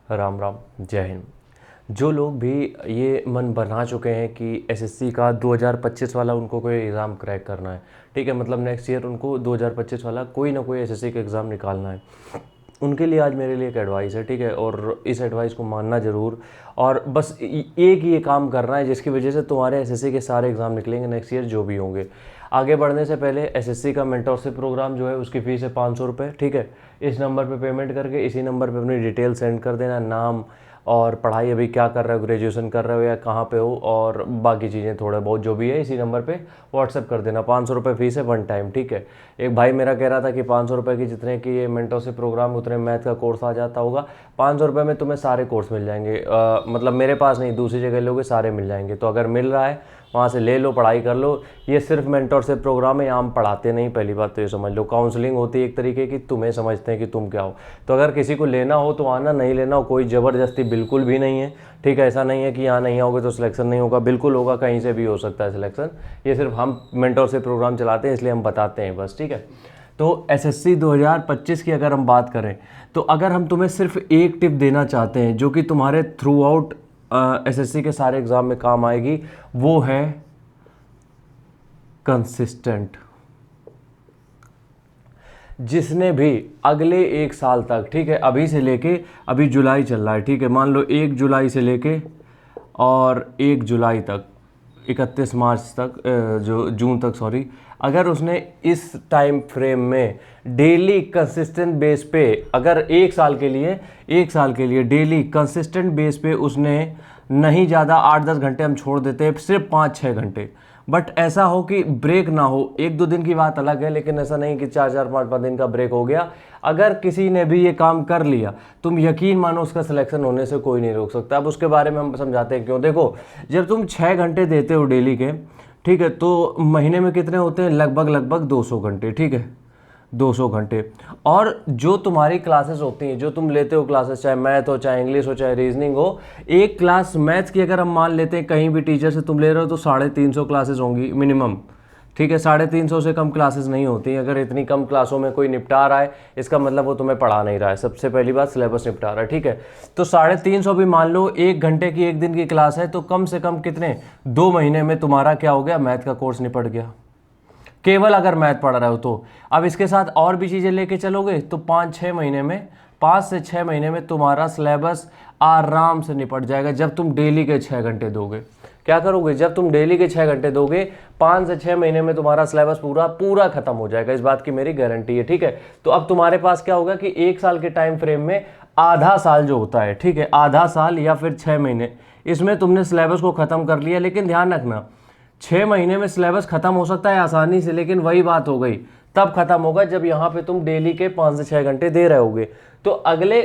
राम राम, जय हिंद। जो लोग भी ये मन बना चुके हैं कि एसएससी का 2025 वाला उनको कोई एग्ज़ाम क्रैक करना है, ठीक है, मतलब नेक्स्ट ईयर उनको 2025 वाला कोई ना कोई एसएससी का एग्ज़ाम निकालना है, उनके लिए आज मेरे लिए एक एडवाइस है, ठीक है। और इस एडवाइस को मानना ज़रूर, और बस एक ही ये काम करना है जिसकी वजह से तुम्हारे एसएससी के सारे एग्ज़ाम निकलेंगे नेक्स्ट ईयर जो भी होंगे। आगे बढ़ने से पहले एसएससी का मेंटरशिप प्रोग्राम जो है उसकी फ़ीस है 500 रुपये, ठीक है। इस नंबर पे पेमेंट करके इसी नंबर पे अपनी डिटेल सेंड कर देना, नाम और पढ़ाई अभी क्या कर रहे हो, ग्रेजुएशन कर रहे हो या कहाँ पे हो, और बाकी चीज़ें थोड़ा बहुत जो भी है इसी नंबर पे व्हाट्सएप कर देना। 500 रुपये फ़ीस है वन टाइम, ठीक है। एक भाई मेरा कह रहा था कि 500 रुपये की जितने की ये मेंटरशिप प्रोग्राम उतने मैथ का कोर्स आ जाता होगा। 500 रुपये में तुम्हें सारे कोर्स मिल जाएंगे, मतलब मेरे पास नहीं, दूसरी जगह लोगे सारे मिल जाएंगे। तो अगर मिल रहा है वहाँ से ले लो, पढ़ाई कर लो। ये सिर्फ मेंटरशिप प्रोग्राम है, यहाँ हम पढ़ाते नहीं, पहली बात तो ये समझ लो। काउंसलिंग होती है एक तरीके की, तुम्हें समझते हैं कि तुम क्या हो। तो अगर किसी को लेना हो तो आना, नहीं लेना हो कोई ज़बरदस्ती बिल्कुल भी नहीं है, ठीक है। ऐसा नहीं है कि यहाँ नहीं आओगे तो सिलेक्शन नहीं होगा, बिल्कुल होगा, कहीं से भी हो सकता है सिलेक्शन। ये सिर्फ हम मेंटरशिप प्रोग्राम चलाते हैं इसलिए हम बताते हैं बस, ठीक है। तो एसएससी 2025 की अगर हम बात करें तो अगर हम तुम्हें सिर्फ एक टिप देना चाहते हैं जो कि तुम्हारे थ्रू आउट एसएससी के सारे एग्ज़ाम में काम आएगी, वो है कंसिस्टेंट। जिसने भी अगले एक साल तक, ठीक है, अभी से लेके, अभी जुलाई चल रहा है, ठीक है, मान लो 1 जुलाई से लेके और 1 जुलाई तक, 31 मार्च तक, जो जून तक सॉरी, अगर उसने इस टाइम फ्रेम में डेली कंसिस्टेंट बेस पे, अगर एक साल के लिए डेली कंसिस्टेंट बेस पे उसने, नहीं ज़्यादा 8-10 घंटे हम छोड़ देते हैं, सिर्फ 5-6 घंटे, बट ऐसा हो कि ब्रेक ना हो। 1-2 दिन की बात अलग है, लेकिन ऐसा नहीं कि 4-4, 5-5 दिन का ब्रेक हो गया। अगर किसी ने भी ये काम कर लिया, तुम यकीन मानो उसका सिलेक्शन होने से कोई नहीं रोक सकता। अब उसके बारे में हम समझाते हैं क्यों। देखो, जब तुम 6 घंटे देते हो डेली के, ठीक है, तो महीने में कितने होते हैं? लगभग 200 घंटे, ठीक है, 200 घंटे। और जो तुम्हारी क्लासेस होती हैं, जो तुम लेते हो क्लासेस, चाहे मैथ हो, चाहे इंग्लिश हो, चाहे रीजनिंग हो, एक क्लास मैथ्स की अगर हम मान लेते हैं कहीं भी टीचर से तुम ले रहे हो तो 350 क्लासेस होंगी मिनिमम, ठीक है। 350 से कम क्लासेस नहीं होती। अगर इतनी कम क्लासों में कोई निपटा रहा है, इसका मतलब वो तुम्हें पढ़ा नहीं रहा है। सबसे पहली बात, सिलेबस निपटा रहा है, ठीक है। तो 350 भी मान लो, 1 घंटे की 1 दिन की क्लास है, तो कम से कम कितने, 2 महीने में तुम्हारा क्या हो गया, मैथ का कोर्स निपट गया, केवल अगर मैथ पढ़ रहे हो तो। अब इसके साथ और भी चीज़ें लेके चलोगे तो 5-6 महीने में, 5 से 6 महीने में तुम्हारा सिलेबस आराम से निपट जाएगा, जब तुम डेली के 6 घंटे दोगे। क्या करोगे? जब तुम डेली के 6 घंटे दोगे, 5 से 6 महीने में तुम्हारा सिलेबस पूरा खत्म हो जाएगा। इस बात की मेरी गारंटी है, ठीक है। तो अब तुम्हारे पास क्या होगा कि 1 साल के टाइम फ्रेम में आधा साल जो होता है, ठीक है, आधा साल या फिर 6 महीने, इसमें तुमने सिलेबस को ख़त्म कर लिया। लेकिन ध्यान रखना, 6 महीने में सिलेबस खत्म हो सकता है आसानी से, लेकिन वही बात हो गई, तब खत्म होगा जब यहाँ पे तुम डेली के 5 से 6 घंटे दे रहे होगे। तो अगले,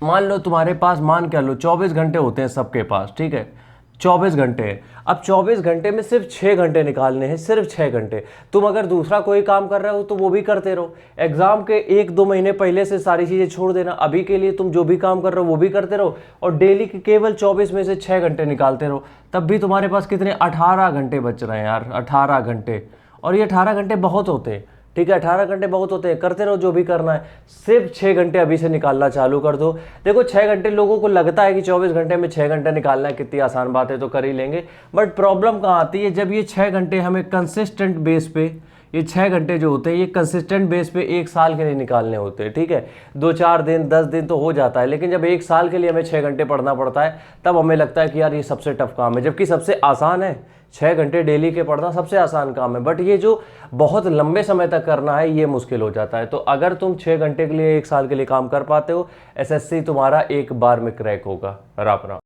मान लो तुम्हारे पास, मान क्या लो 24 घंटे होते हैं सबके पास, ठीक है, 24 घंटे हैं। अब 24 घंटे में सिर्फ 6 घंटे निकालने हैं, सिर्फ 6 घंटे। तुम अगर दूसरा कोई काम कर रहे हो तो वो भी करते रहो। एग्जाम के 1-2 महीने पहले से सारी चीज़ें छोड़ देना। अभी के लिए तुम जो भी काम कर रहे हो वो भी करते रहो, और डेली के केवल 24 में से 6 घंटे निकालते रहो। तब भी तुम्हारे पास कितने, 18 घंटे बच रहे हैं यार, 18 घंटे। और ये 18 घंटे बहुत होते हैं, ठीक है, 18 घंटे बहुत होते हैं। करते रहो जो भी करना है, सिर्फ 6 घंटे अभी से निकालना चालू कर दो। देखो, 6 घंटे लोगों को लगता है कि 24 घंटे में 6 घंटे निकालना है, कितनी आसान बात है, तो कर ही लेंगे। बट प्रॉब्लम कहाँ आती है, जब ये 6 घंटे हमें कंसिस्टेंट बेस पे, ये 6 घंटे जो होते हैं ये कंसिस्टेंट बेस पे 1 साल के लिए निकालने होते हैं, ठीक है। 2-4 दिन, 10 दिन तो हो जाता है, लेकिन जब 1 साल के लिए हमें 6 घंटे पढ़ना पड़ता है, तब हमें लगता है कि यार ये सबसे टफ काम है, जबकि सबसे आसान है। 6 घंटे डेली के पढ़ना सबसे आसान काम है, बट ये जो बहुत लंबे समय तक करना है ये मुश्किल हो जाता है। तो अगर तुम 6 घंटे के लिए 1 साल के लिए काम कर पाते हो, एसएससी तुम्हारा एक बार में क्रैक होगा। राम राम।